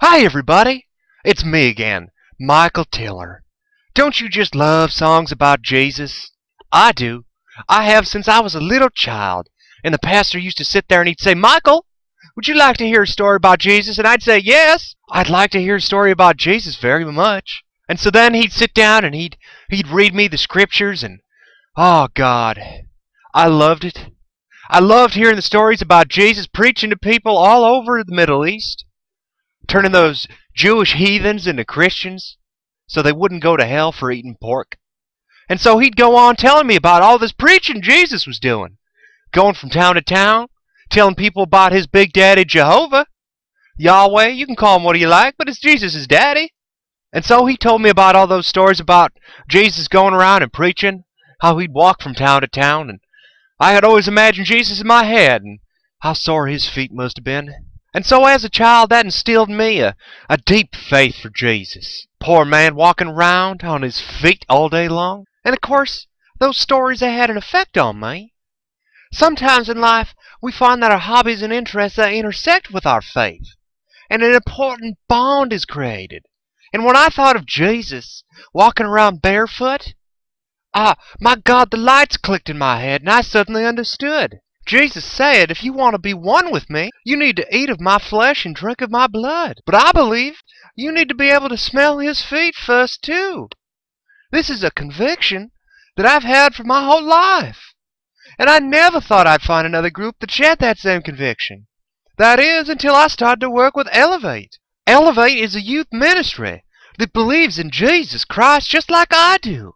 Hi everybody, it's me again, Michael Tiller. Don't you just love songs about Jesus? I do. I have since I was a little child, and the pastor used to sit there and he'd say, "Michael, would you like to hear a story about Jesus?" And I'd say, "Yes, I'd like to hear a story about Jesus very much." And so then he'd sit down and he'd read me the scriptures, and oh God, I loved it. I loved hearing the stories about Jesus preaching to people all over the Middle East, turning those Jewish heathens into Christians so they wouldn't go to hell for eating pork. And so he'd go on telling me about all this preaching Jesus was doing, going from town to town, telling people about his big daddy Jehovah, Yahweh. You can call him what you like, but it's Jesus' daddy. And so he told me about all those stories about Jesus going around and preaching, how he'd walk from town to town, and I had always imagined Jesus in my head, and how sore his feet must have been. And so as a child, that instilled in me a deep faith for Jesus. Poor man walking around on his feet all day long. And of course, those stories, they had an effect on me. Sometimes in life, we find that our hobbies and interests, they intersect with our faith, and an important bond is created. And when I thought of Jesus walking around barefoot, my God, the lights clicked in my head, and I suddenly understood. Jesus said, if you want to be one with me, you need to eat of my flesh and drink of my blood. But I believe you need to be able to smell his feet first, too. This is a conviction that I've had for my whole life. And I never thought I'd find another group that shared that same conviction. That is, until I started to work with Elevate. Elevate is a youth ministry that believes in Jesus Christ just like I do.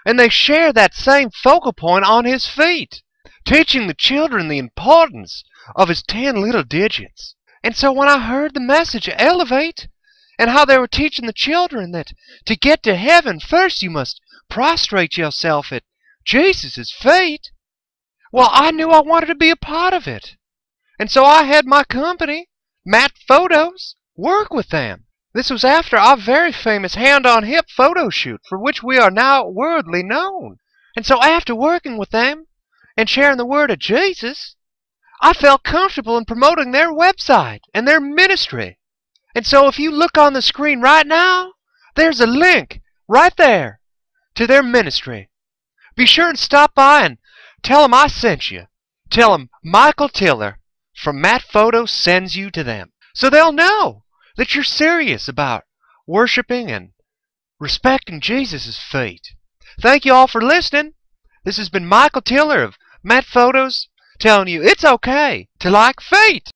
And they share that same focal point on his feet, teaching the children the importance of his 10 little digits. And so when I heard the message of Elevate, and how they were teaching the children that to get to heaven, first you must prostrate yourself at Jesus' feet, well, I knew I wanted to be a part of it. And so I had my company, Matt Photos, work with them. This was after our very famous hand-on-hip photo shoot, for which we are now worldly known. And so after working with them and sharing the word of Jesus, I felt comfortable in promoting their website and their ministry. And so if you look on the screen right now, there's a link right there to their ministry. Be sure and stop by and tell them I sent you. Tell them Michael Tiller from Matt Photos sends you to them, so they'll know that you're serious about worshiping and respecting Jesus' feet. Thank you all for listening. This has been Michael Tiller of Matt Photos telling you it's okay to like feet.